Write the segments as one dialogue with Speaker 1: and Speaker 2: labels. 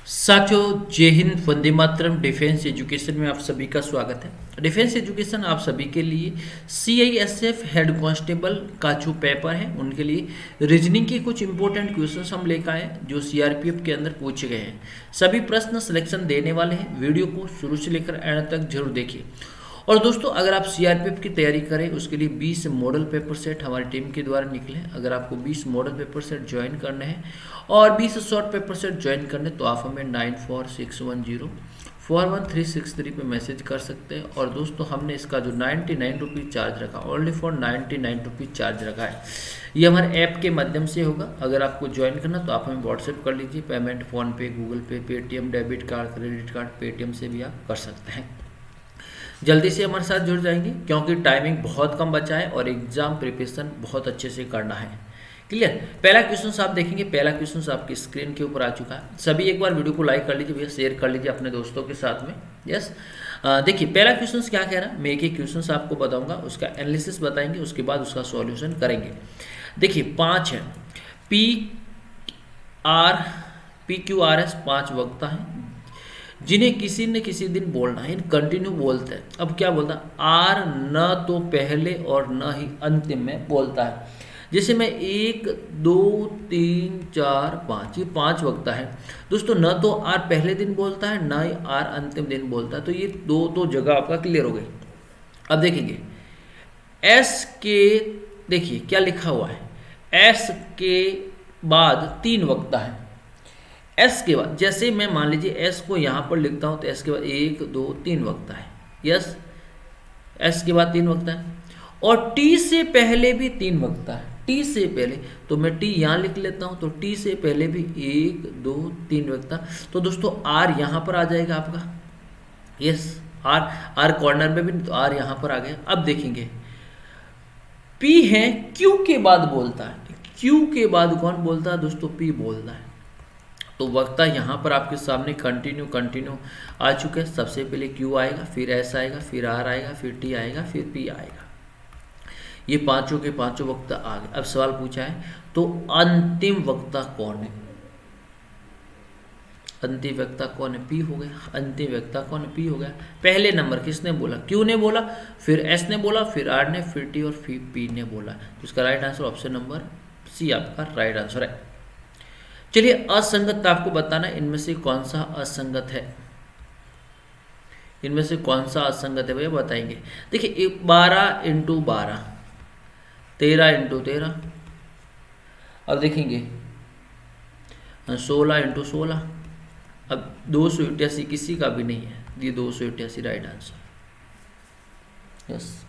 Speaker 1: साथियों, जय Hind, Vande Mataram. Defence education में आप सभी का स्वागत है। डिफेंस एजुकेशन आप सभी के लिए CISF हेड कांस्टेबल का जो पेपर है उनके लिए रीजनिंग के कुछ इंपॉर्टेंट क्वेश्चंस हम लेकर आए जो CRPF के अंदर पूछे गए हैं। सभी प्रश्न सिलेक्शन देने वाले हैं। वीडियो को शुरू से लेकर एंड तक जरूर देखिए। और दोस्तों, अगर आप CRPF की तैयारी करें उसके लिए 20 मॉडल पेपर सेट हमारी टीम के द्वारा निकले। अगर आपको 20 मॉडल पेपर सेट ज्वाइन करने हैं और 20 शॉर्ट पेपर सेट ज्वाइन करने तो आप हमें 9461041363 पे मैसेज कर सकते हैं। और दोस्तों, हमने इसका जो 99 रुपीज़ चार्ज रखा, ओनली फॉर 99 रुपीज़ चार्ज रखा है, ये हमारे ऐप के माध्यम से होगा। अगर आपको ज्वाइन करना तो आप हमें व्हाट्सएप कर लीजिए। पेमेंट फ़ोनपे, गूगल पे, Paytm, debit card, credit card, Paytm से भी आप कर सकते हैं। जल्दी से हमारे साथ जुड़ जाएंगे क्योंकि टाइमिंग बहुत कम बचा है और एग्जाम प्रिपरेशन बहुत अच्छे से करना है। क्लियर। पहला क्वेश्चन आप देखेंगे। पहला क्वेश्चन आपकी स्क्रीन के ऊपर आ चुका है। सभी एक बार वीडियो को लाइक कर लीजिए भैया, शेयर कर लीजिए अपने दोस्तों के साथ में। यस। देखिए पहला क्वेश्चन क्या कह रहा है, मैं एक एक क्वेश्चन आपको बताऊंगा, उसका एनालिसिस बताएंगे, उसके बाद उसका सॉल्यूशन करेंगे। देखिए 5 है, PQRS 5 वक्ता है जिन्हें किसी न किसी दिन बोलना है, इन कंटिन्यू बोलते हैं। अब क्या बोलता है, आर न तो पहले और न ही अंतिम में बोलता है। जैसे मैं 1 2 3 4 5, ये 5 वक्ता है दोस्तों। न तो आर पहले दिन बोलता है, न ही आर अंतिम दिन बोलता है। तो ये दो जगह आपका क्लियर हो गई। अब देखेंगे एस के, देखिए क्या लिखा हुआ है, एस के बाद 3 वक्ता है। एस के बाद जैसे मैं मान लीजिए एस को यहाँ पर लिखता हूँ तो एस के बाद 1 2 3 वक्ता है। यस, एस के बाद 3 वक्ता है। और टी से पहले भी 3 वक्ता है। टी से पहले तो मैं टी यहाँ लिख लेता हूँ, तो टी से पहले भी 1 2 3 वक्ता। तो दोस्तों आर यहाँ पर आ जाएगा आपका। यस, आर कॉर्नर में भी, तो आर यहाँ पर आ गया। अब देखेंगे पी है क्यू के बाद बोलता है। क्यू के बाद कौन बोलता है दोस्तों, पी बोलता है। तो वक्ता यहाँ पर आपके सामने कंटिन्यू आ चुके हैं। सबसे पहले क्यू आएगा, फिर एस आएगा, फिर आर आएगा, फिर टी आएगा, फिर पी आएगा। ये पांचों के पांचों वक्ता आ गए। अब सवाल पूछा है तो अंतिम वक्ता कौन है। अंतिम वक्ता कौन है, पी हो गया। अंतिम वक्ता कौन है, पी हो गया। पहले नंबर किसने बोला, क्यू ने बोला, फिर एस ने बोला, फिर आर ने, फिर टी और फिर पी ने बोला। तो इसका right answer option number C आपका राइट आंसर है। चलिए असंगत आपको बताना, इनमें से कौन सा असंगत है। इनमें से कौन सा असंगत है भैया बताएंगे। देखिए 12 × 12, 13 × 13। अब देखेंगे 16 × 16। अब 288 किसी का भी नहीं है, ये 288 राइट आंसर। यस।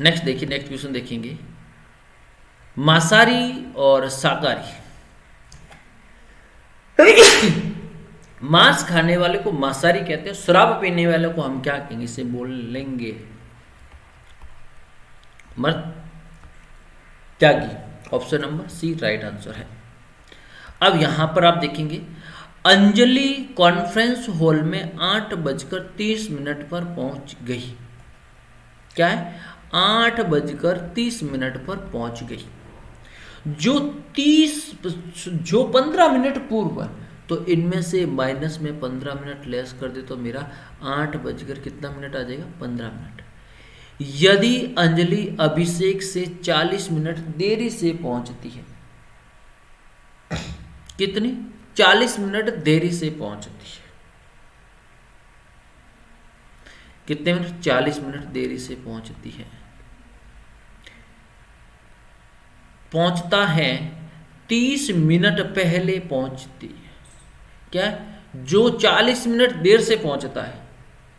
Speaker 1: नेक्स्ट देखिए, नेक्स्ट क्वेश्चन देखेंगे, मांसाहारी और शाकाहारी। मांस खाने वाले को मांसाहारी कहते हैं, शराब पीने वाले को हम क्या कहेंगे, इसे बोलेंगे मर्द Tyagi. Option number C right answer है। अब यहां पर आप देखेंगे अंजलि कॉन्फ्रेंस हॉल में 8:30 पर पहुंच गई। क्या है, 8:30 पर पहुंच गई। जो 15 मिनट पूर्व है, तो इनमें से माइनस में 15 मिनट लेस कर दे तो मेरा 8 बजकर कितना मिनट आ जाएगा, 15 मिनट। यदि अंजलि अभिषेक से 40 मिनट देरी से पहुंचती है, कितनी, 40 मिनट देरी से पहुंचती है। कितने मिनट, 40 मिनट देरी से पहुंचती है। पहुंचता है 30 मिनट पहले पहुंचती है। क्या, जो 40 मिनट देर से पहुंचता है,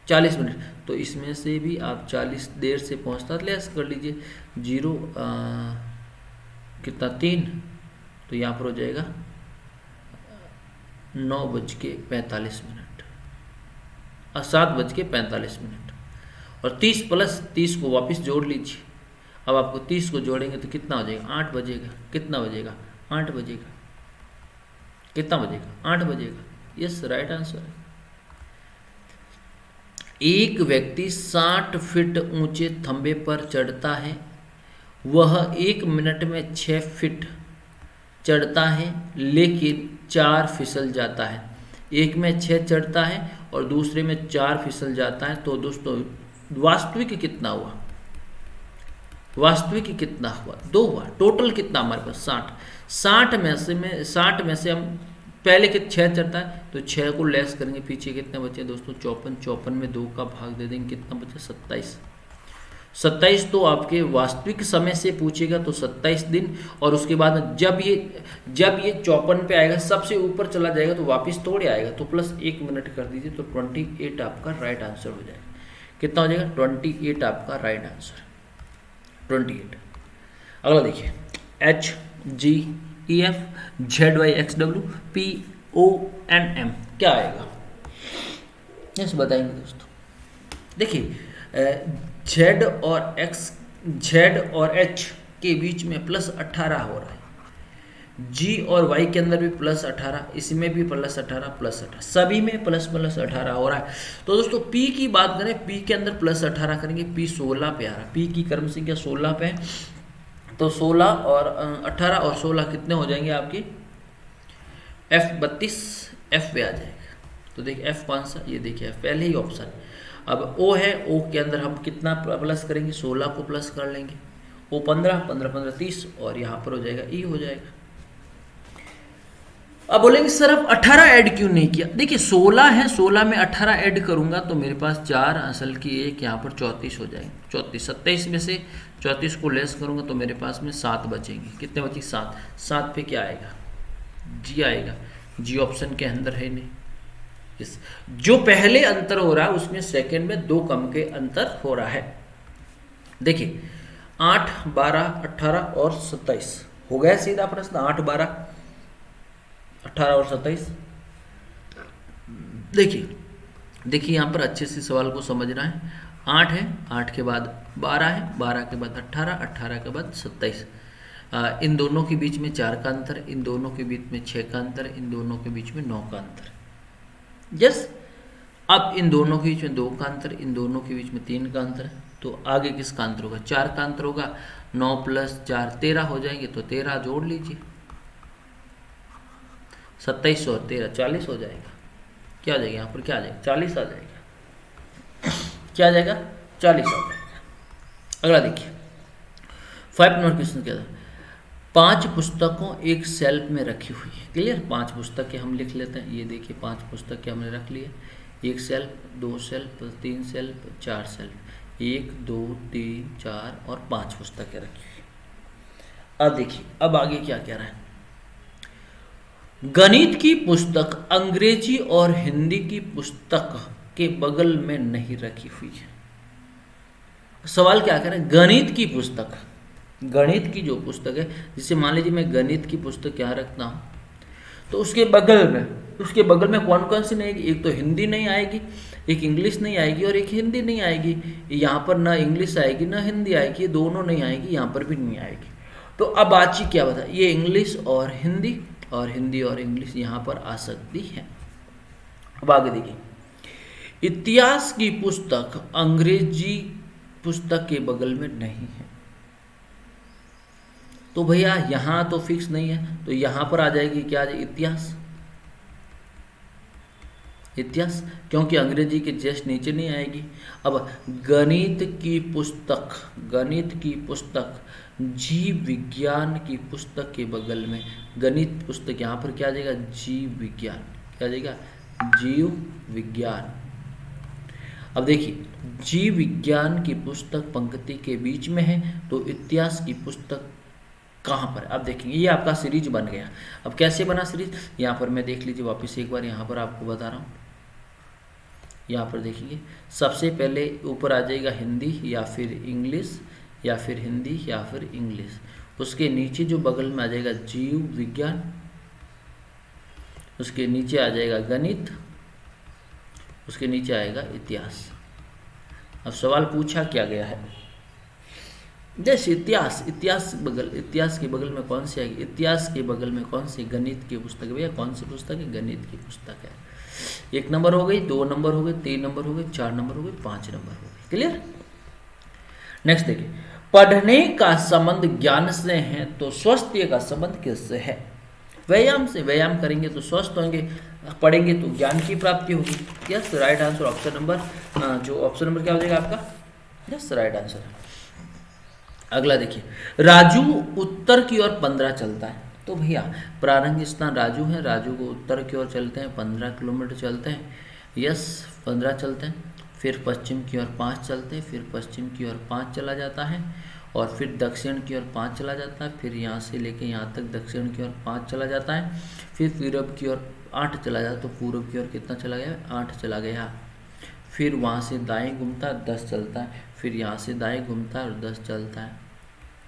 Speaker 1: 40 मिनट, तो इसमें से भी आप 40 देर से पहुंचता लेस कर लीजिए। 0 कितना 3, तो यहाँ पर हो जाएगा 9:45 मिनट, 7:45 मिनट। और 30 + 30 को वापस जोड़ लीजिए। अब आपको 30 को जोड़ेंगे तो कितना हो जाएगा, 8 बजेगा। कितना बजेगा, 8 बजेगा। कितना बजेगा, 8 बजेगा। यस, राइट आंसर है। एक व्यक्ति 60 फीट ऊंचे खंबे पर चढ़ता है। वह 1 मिनट में 6 फीट चढ़ता है लेकिन 4 फिसल जाता है, एक में 6 चढ़ता है और दूसरे में 4 फिसल जाता है, तो दोस्तों वास्तविक कितना हुआ? वास्तविक कितना हुआ? 2 हुआ। टोटल कितना हमारे पास? 60। 60 में से हम पहले के 6 चढ़ता है तो 6 को लेस करेंगे, पीछे कितने बचे दोस्तों? 54। 54 में 2 का भाग दे देंगे, कितना बचे? 27। 27 तो आपके वास्तविक समय से पूछेगा तो 27 दिन, और उसके बाद जब ये 54 पे आएगा, सबसे ऊपर चला जाएगा तो वापस थोड़े आएगा, तो प्लस 1 मिनट कर दीजिए, तो 28 आपका राइट आंसर हो जाएगा। कितना हो जाएगा? 28 आपका राइट आंसर, 28। अगला देखिए, HGEF ZYXW PONM क्या आएगा? यस बताएंगे दोस्तों। देखिए Z और H के बीच में +18 हो रहा है, G और Y के अंदर भी +18, इसमें भी +18 +18, सभी में +18 हो रहा है। तो दोस्तों P की बात करें, P के अंदर +18 करेंगे, P 16 पे आ रहा है, P की क्रम संख्या 16 पे है, तो 16 और 18 और 16 कितने हो जाएंगे आपके? F32 F पे आ जाएगा। तो देखिए F कौन सा? ये देखिए पहले ही ऑप्शन। अब O है, O के अंदर हम कितना प्लस करेंगे? 16 को प्लस कर लेंगे, O 15 15 15 30, और यहाँ पर हो जाएगा E हो जाएगा। अब बोलेंगे सर अब 18 ऐड क्यों नहीं किया? देखिए 16 है, 16 में 18 ऐड करूंगा तो मेरे पास 4 असल की 1 यहाँ पर 34 हो जाएंगे, 34। 27 में से 34 को लेस करूंगा तो मेरे पास में 7 बचेंगे, कितने बचे? 7। 7 पे क्या आएगा? G आएगा, G ऑप्शन के अंदर है नहीं। इस जो पहले अंतर हो रहा है उसमें सेकंड में 2 कम के अंतर हो रहा है। देखिए 8 12 18 और 27 हो गया सीधा प्रश्न, 8 12 18 और 27। देखिए यहाँ पर अच्छे से सवाल को समझना है। 8 है, 8 के बाद 12 है, 12 के बाद 18, 18 के बाद 27। इन दोनों के बीच में 4 का अंतर, इन दोनों के बीच में 6 का अंतर, इन दोनों के बीच में 9 का अंतर। यस, अब इन दोनों के बीच में 2 का अंतर, इन दोनों के बीच में 3 का अंतर, तो आगे किसका अंतर होगा? 4 का अंतर होगा। 9 + 4 13 हो जाएंगे, तो 13 जोड़ लीजिए, 27 और 13 40 हो जाएगा। क्या आ जाएगा यहाँ पर? क्या आ जाएगा? 40 आ जाएगा। क्या आ जाएगा? 40 आ जाएगा। अगला देखिए 5 नंबर क्वेश्चन क्या था? 5 पुस्तकों एक शेल्फ में रखी हुई है। क्लियर? 5 पुस्तकें हम लिख लेते हैं। ये देखिए 5 पुस्तकें हमने रख ली है, एक शेल्फ, 2 शेल्फ, 3 शेल्फ, 4 शेल्फ, 1 2 3 4 और 5 पुस्तकें रखी हुई। अब देखिए अब आगे क्या कह रहा है? गणित की पुस्तक अंग्रेजी और हिंदी की पुस्तक के बगल में नहीं रखी हुई है। सवाल क्या कह रहे हैं? गणित की पुस्तक, गणित की जो पुस्तक है, जिसे मान लीजिए मैं गणित की पुस्तक यहाँ रखता हूँ, तो उसके बगल में कौन कौन सी नहीं आएगी? एक तो हिंदी नहीं आएगी, एक इंग्लिश नहीं आएगी और एक हिंदी नहीं आएगी। यहाँ पर ना इंग्लिश आएगी ना हिंदी आएगी, दोनों नहीं आएगी, यहाँ पर भी नहीं आएगी। तो अब बातचीत क्या बता? ये इंग्लिश और हिंदी और इंग्लिश यहाँ पर आ सकती है। अब आगे देखिए, इतिहास की पुस्तक अंग्रेजी पुस्तक के बगल में नहीं है, तो भैया यहाँ तो फिक्स नहीं है, तो यहाँ पर आ जाएगी क्या? इतिहास। इतिहास क्योंकि अंग्रेजी के जस्ट नीचे नहीं आएगी। अब गणित की पुस्तक जीव विज्ञान की पुस्तक के बगल में, गणित पुस्तक यहाँ पर क्या आ जाएगा? जीव विज्ञान। क्या आ जाएगा? जीव विज्ञान। अब देखिए जीव विज्ञान की पुस्तक पंक्ति के बीच में है, तो इतिहास की पुस्तक कहाँ पर? अब देखेंगे ये आपका सीरीज बन गया। अब कैसे बना सीरीज? यहाँ पर मैं देख लीजिए वापस एक बार, यहाँ पर आपको बता रहा हूँ। यहाँ पर देखेंगे सबसे पहले ऊपर आ जाएगा हिंदी या फिर इंग्लिश, या फिर हिंदी या फिर इंग्लिश। उसके नीचे जो बगल में आ जाएगा जीव विज्ञान, उसके नीचे आ जाएगा गणित, उसके नीचे आएगा इतिहास। अब सवाल पूछा क्या गया है? जैसे इतिहास के बगल में कौन सी आएगी? इतिहास के बगल में कौन सी? गणित की पुस्तक। भैया कौन सी पुस्तक है? गणित की पुस्तक है। 1 नंबर हो गई, 2 नंबर हो गए, 3 नंबर हो गए, 4 नंबर हो गए, 5 नंबर हो गए। क्लियर? नेक्स्ट देखिए, पढ़ने का संबंध ज्ञान से है तो स्वास्थ्य का संबंध किससे है? व्यायाम से, व्यायाम करेंगे तो स्वस्थ होंगे, पढ़ेंगे तो ज्ञान की प्राप्ति होगी। Yes, right answer option number, जो ऑप्शन नंबर क्या हो जाएगा आपका, यस राइट आंसर। अगला देखिए, राजू उत्तर की ओर 15 चलता है। तो भैया प्रारंभिक स्थान राजू है, राजू को उत्तर की ओर चलते हैं, 15 किलोमीटर चलते हैं। यस 15 चलते हैं, फिर पश्चिम की ओर 5 चलते हैं, फिर पश्चिम की ओर 5 चला जाता है, और फिर दक्षिण की ओर 5 चला जाता है, फिर यहाँ से लेके यहाँ तक दक्षिण की ओर 5 चला जाता है, फिर पूरब की ओर 8 चला जाता है। तो पूरब की ओर कितना चला गया, 8 चला गया। फिर वहाँ से दाएं घूमता है, 10 चलता है, फिर यहाँ से दाएं घूमता है और 10 चलता है,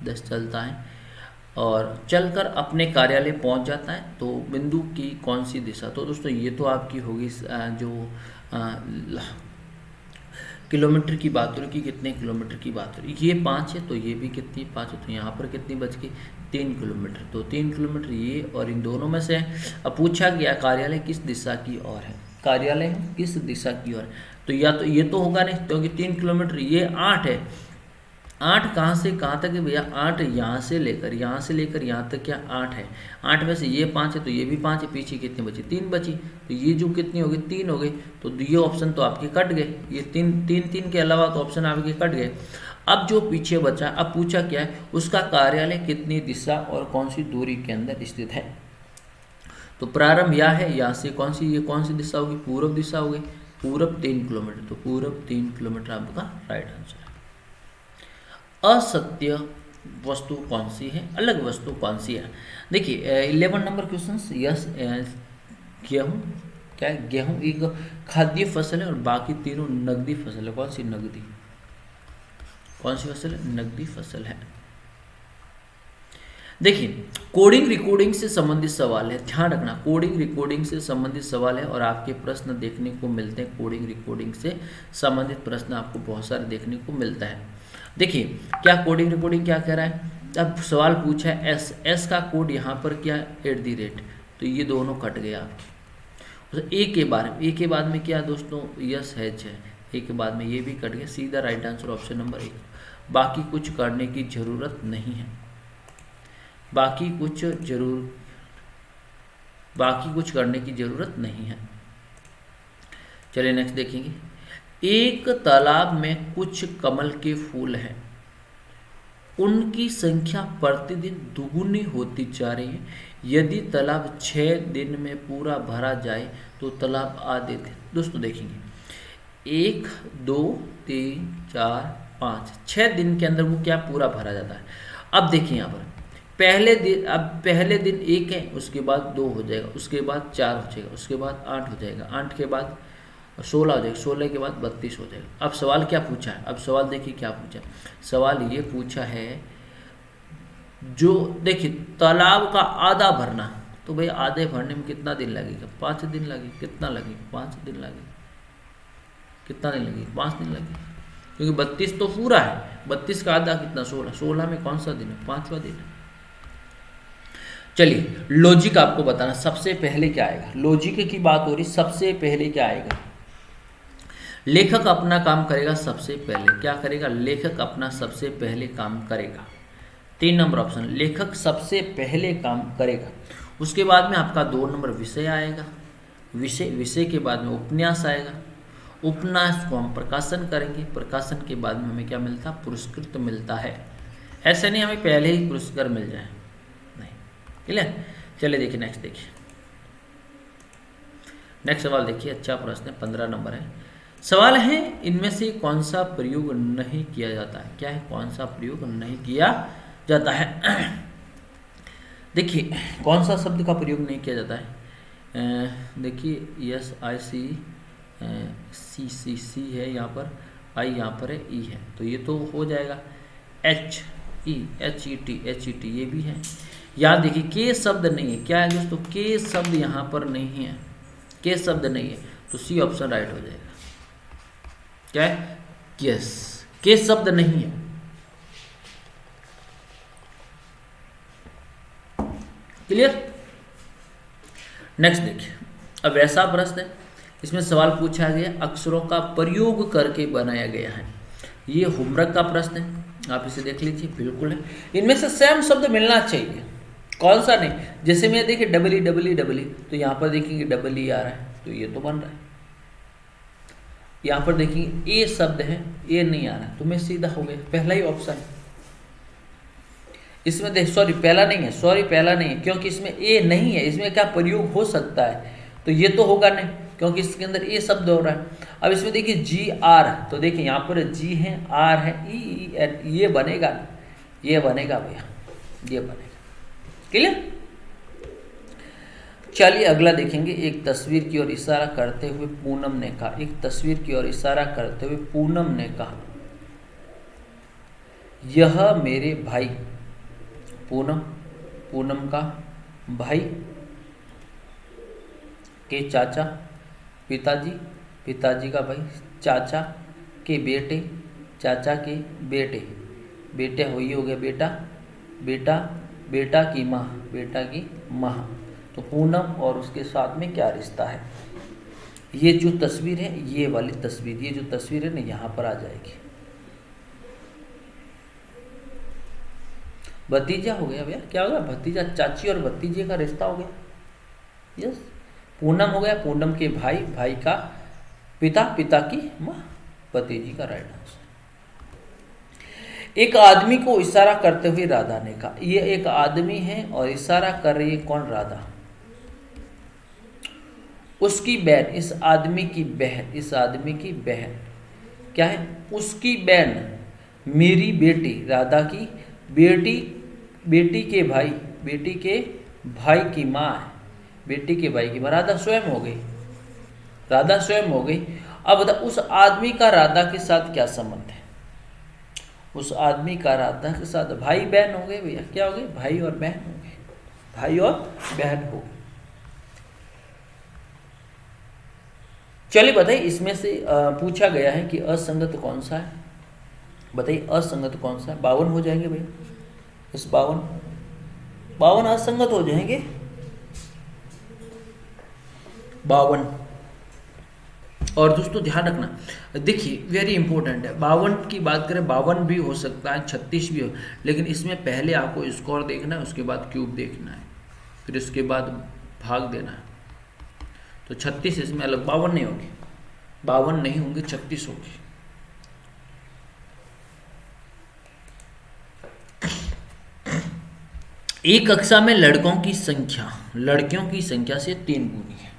Speaker 1: 10 चलता है, और चलकर अपने कार्यालय पहुंच जाता है। तो बिंदु की कौन सी दिशा, तो दोस्तों ये तो आपकी होगी जो किलोमीटर की बात हो रही, कि कितने किलोमीटर की बात हो रही, ये 5 है तो ये भी कितनी 5 है, तो यहाँ पर कितनी बच गई 3 किलोमीटर। तो 3 किलोमीटर ये और इन दोनों में से। अब पूछा गया कार्यालय किस दिशा की ओर है, कार्यालय किस दिशा की ओर, तो या तो ये तो होगा नहीं, क्योंकि 3 किलोमीटर, ये 8 है, 8 कहाँ से कहाँ तक है भैया, 8 यहाँ से लेकर यहाँ तक क्या 8 है, 8 में से ये 5 है तो ये भी 5 है, पीछे कितनी बची 3 बची, तो ये जो कितनी हो गई 3 हो गई। तो ये ऑप्शन तो आपके कट गए, ये 3 के अलावा तो ऑप्शन आपके कट गए। अब जो पीछे बचा, अब पूछा क्या है, उसका कार्यालय कितनी दिशा और कौन सी दूरी के अंदर स्थित है। तो प्रारंभ यह है, यहाँ से कौन सी, ये कौन सी दिशा होगी, पूर्व दिशा होगी, पूर्व 3 किलोमीटर, तो पूर्व 3 किलोमीटर आपका राइट आंसर है। असत्य वस्तु कौन सी है, अलग वस्तु कौन सी है। देखिए 11 नंबर क्वेश्चन, यस गेहूँ, क्या है, गेहूँ एक खाद्य फसल है और बाकी तीनों नगदी फसल है। कौन सी नगदी, कौन सी फसल है, नगदी फसल है। देखिए कोडिंग रिकॉर्डिंग से संबंधित सवाल है, ध्यान रखना कोडिंग रिकॉर्डिंग से संबंधित सवाल है, और आपके प्रश्न देखने को मिलते हैं, कोडिंग रिकॉर्डिंग से संबंधित प्रश्न आपको बहुत सारे देखने को मिलता है। देखिए क्या कोडिंग रिकॉर्डिंग क्या कह रहा है, अब सवाल पूछा है एस का कोड यहाँ पर क्या @ तो ये दोनों कट गए आपके। ए के बाद में क्या दोस्तों, यस है, ए के बाद में ये भी कट गया, सीधा राइट आंसर ऑप्शन नंबर 1। बाकी कुछ करने की जरूरत नहीं है, बाकी कुछ करने की जरूरत नहीं है। चलिए नेक्स्ट देखेंगे, एक तालाब में कुछ कमल के फूल हैं, उनकी संख्या प्रतिदिन दुगुनी होती जा रही है। यदि तालाब 6 दिन में पूरा भरा जाए तो तालाब आधे दिन। दोस्तों देखेंगे 1 2 3 4 5 6 दिन के अंदर वो क्या पूरा भरा जाता है। अब देखिए यहाँ पर पहले दिन 1 है, उसके बाद 2 हो जाएगा, उसके बाद 4 हो जाएगा, उसके बाद 8 हो जाएगा, 8 के बाद 16 हो जाएगा, 16 के बाद 32 हो जाएगा। अब सवाल क्या पूछा है, अब सवाल देखिए क्या पूछा है, सवाल ये पूछा है जो देखिए तालाब का आधा भरना, तो भाई आधे भरने में कितना दिन लगेगा, 5 दिन लगेगा, कितना लगेगा 5 दिन लगेगा, कितना दिन लगेगा 5 दिन लगेगा, क्योंकि 32 तो पूरा है, 32 का आधा कितना 16, 16 में कौन सा दिन है 5वां दिन है। चलिए लॉजिक आपको बताना, सबसे पहले क्या आएगा, लॉजिक की बात हो रही, सबसे पहले क्या आएगा, लेखक अपना काम करेगा सबसे पहले, क्या करेगा, लेखक अपना सबसे पहले काम करेगा। 3 नंबर ऑप्शन, लेखक सबसे पहले काम करेगा। उसके बाद में आपका 2 नंबर विषय आएगा, विषय के बाद में उपन्यास आएगा, उपन्यास को हम प्रकाशन करेंगे, प्रकाशन के बाद में हमें क्या मिलता, पुरस्कृत मिलता है। ऐसा नहीं हमें पहले ही पुरस्कार मिल जाए, नहीं, क्लियर। चलिए देखिए नेक्स्ट, देखिए नेक्स्ट सवाल देखिए, अच्छा प्रश्न है, 15 नंबर है। सवाल है इनमें से कौन सा प्रयोग नहीं किया जाता है, क्या है, कौन सा प्रयोग नहीं किया जाता है। देखिए कौन सा शब्द का प्रयोग नहीं किया जाता है, देखिए SIC है यहाँ पर, I यहाँ पर है, E है, तो ये तो हो जाएगा HET ये भी है। याद देखिए के शब्द नहीं है, क्या है दोस्तों, के शब्द यहाँ पर नहीं है, के शब्द नहीं है, तो C ऑप्शन राइट हो जाएगा। क्या है, यस, के शब्द नहीं है। क्लियर। नेक्स्ट देखिए, अब ऐसा प्रश्न है, इसमें सवाल पूछा गया अक्षरों का प्रयोग करके बनाया गया है। ये होमवर्क का प्रश्न है, आप इसे देख लीजिए, बिल्कुल है। इनमें से सेम शब्द मिलना चाहिए, कौन सा नहीं, जैसे मैं देखिए डबल ई, तो यहाँ पर देखेंगे डबल ई आ रहा है, तो ये तो बन रहा है। यहाँ पर देखेंगे ए शब्द है, ए नहीं आ रहा है, तो मैं सीधा हो गया, पहला ही ऑप्शन। इसमें देख, सॉरी पहला नहीं है, क्योंकि इसमें ए नहीं है, इसमें क्या प्रयोग हो सकता है, तो ये तो होगा नहीं, क्योंकि इसके अंदर ए शब्द हो रहा है। अब इसमें देखिए जी आर, तो देखिए यहाँ पर जी है, आर है, ई एन, ये बनेगा ना, ये बनेगा भैया, ये बनेगा। क्लियर? चलिए अगला देखेंगे। एक तस्वीर की ओर इशारा करते हुए पूनम ने कहा, एक तस्वीर की ओर इशारा करते हुए पूनम ने कहा, यह मेरे भाई। पूनम का भाई के चाचा, पिताजी का भाई, चाचा के बेटे, चाचा के बेटे हो, ये हो गया बेटा की माँ, तो पूनम और उसके साथ में क्या रिश्ता है। ये जो तस्वीर है, ये वाली तस्वीर, ये जो तस्वीर है ना, यहाँ पर आ जाएगी। भतीजा हो गया भैया, क्या हो गया, भतीजा, चाची और भतीजे का रिश्ता हो गया। यस, पूनम हो गया, पूनम के भाई का पिता की माँ, भतीजी का राइट आंसर। एक आदमी को इशारा करते हुए राधा ने कहा, ये एक आदमी है और इशारा कर रही है, कौन, राधा। उसकी बहन, इस आदमी की बहन क्या है, उसकी बहन मेरी बेटी, राधा की बेटी के भाई की माँ है, बेटी के भाई की माँ, राधा स्वयं हो गई। अब बता, उस आदमी का राधा के साथ क्या संबंध है। उस आदमी का राधा के साथ भाई बहन हो गए भैया, क्या हो गए, भाई और बहन हो गए। चलिए बताइए, इसमें से पूछा गया है कि असंगत कौन सा है, बताइए असंगत कौन सा है। 52 हो जाएंगे भैया, इस 52 असंगत हो जाएंगे, 52। और दोस्तों ध्यान रखना, देखिए वेरी इंपॉर्टेंट है, 52 की बात करें, 52 भी हो सकता है, 36 भी हो, लेकिन इसमें पहले आपको स्कोर देखना है, उसके बाद क्यूब देखना है, फिर उसके बाद भाग देना है। तो 36 इसमें अलग, 52 नहीं होगी, 52 नहीं होंगे, 36 होगी। एक कक्षा में लड़कियों की संख्या से 3 गुनी है।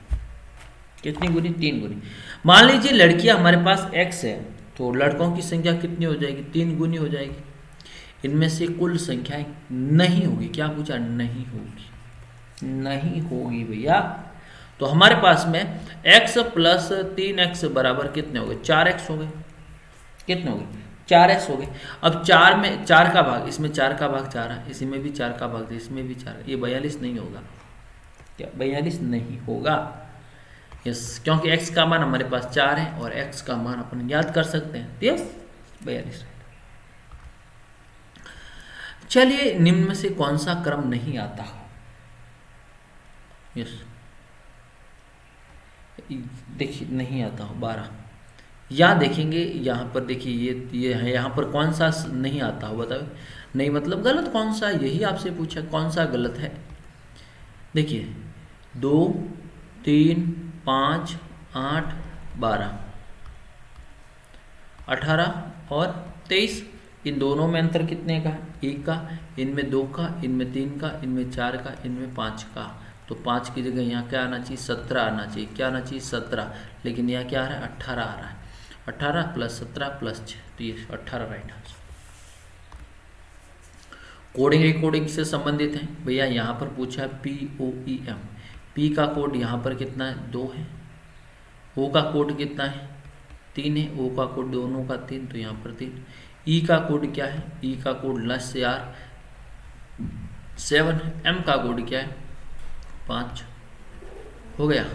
Speaker 1: कितनी गुनी, 3 गुनी। मान लीजिए लड़कियां हमारे पास x है, तो लड़कों की संख्या कितनी हो जाएगी, 3 गुनी हो जाएगी। इनमें से कुल संख्याएं नहीं होगी, क्या पूछा, नहीं होगी भैया। तो हमारे पास में x प्लस 3x बराबर कितने हो गए, 4x हो गए। कितने हो गए, 4x हो गए। अब 4 में 4 का भाग, इसमें 4 का भाग 4 है, इसी में भी 4 का भाग, इसमें भी 4, ये 42 नहीं होगा, क्या 42 नहीं होगा। यस, क्योंकि x का मान हमारे पास 4 है और x का मान अपन याद कर सकते हैं, यस 42। चलिए निम्न में से कौन सा क्रम नहीं आता हो। यस, देखिए नहीं आता हो 12। या देखेंगे यहाँ पर, देखिए ये है, यहाँ पर कौन सा नहीं आता हो, बताओ। नहीं मतलब गलत कौन सा, यही आपसे पूछा कौन सा गलत है। देखिए 2, 3, 5, 8, 12, 18 और 23, इन दोनों में अंतर कितने का है, 1 का, इनमें 2 का, इनमें 3 का, इनमें 4 का, इनमें 5 का। तो 5 की जगह यहाँ क्या आना चाहिए, 17 आना चाहिए, क्या आना चाहिए 17, लेकिन यहाँ क्या आ रहा है 18 आ रहा है। 18 प्लस 17 प्लस 6, तो ये 18 राइट आंसर। कोडिंग रिकॉर्डिंग से संबंधित है भैया, यहाँ पर पूछा है POEM, P का कोड यहाँ पर कितना है, 2 है। O का कोड कितना है, 3 है। O का कोड दोनों का 3, तो यहाँ पर 3। E का कोड क्या है, E का कोड लस यार 7 है। M का कोड क्या है, 5 हो गया।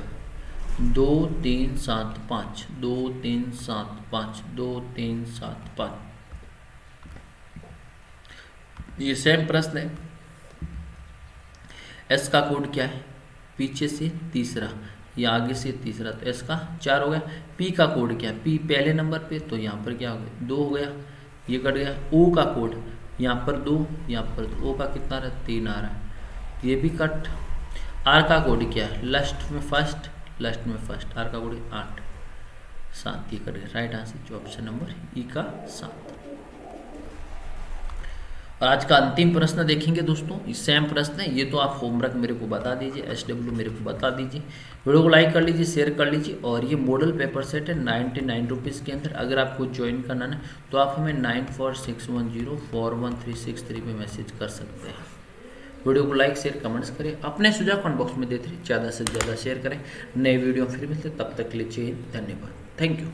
Speaker 1: 2 3 7 5, 2 3 7 5, 2 3 7 5, ये सेम प्रश्न है। S का कोड क्या है, पीछे से तीसरा या आगे से तीसरा, तो S का 4 हो गया। P का कोड क्या है, P पहले नंबर पे, तो यहाँ पर क्या हो गया 2 हो गया, ये कट गया। O का कोड यहाँ पर 2, यहाँ पर 2, O का कितना रहा 3 आ रहा है। ये भी कट। आर का कोड क्या है, लास्ट में फर्स्ट, लास्ट में फर्स्ट, आर का कोड 8, 7 ये कट गया। राइट आंसर जो ऑप्शन नंबर ई का 7। और आज का अंतिम प्रश्न देखेंगे दोस्तों, सेम प्रश्न है ये, तो आप होमवर्क मेरे को बता दीजिए, SW मेरे को बता दीजिए, वीडियो को लाइक कर लीजिए, शेयर कर लीजिए। और ये मॉडल पेपर सेट है 99 रुपीज़ के अंदर। अगर आपको ज्वाइन करना है तो आप हमें 9461041363 पे मैसेज कर सकते हैं। वीडियो को लाइक शेयर कमेंट्स करें, अपने सुझाव कमेंट बॉक्स में देते रहिए, ज़्यादा से ज़्यादा शेयर करें। नए वीडियो फिर मिलते, तब तक के लिए धन्यवाद, थैंक यू।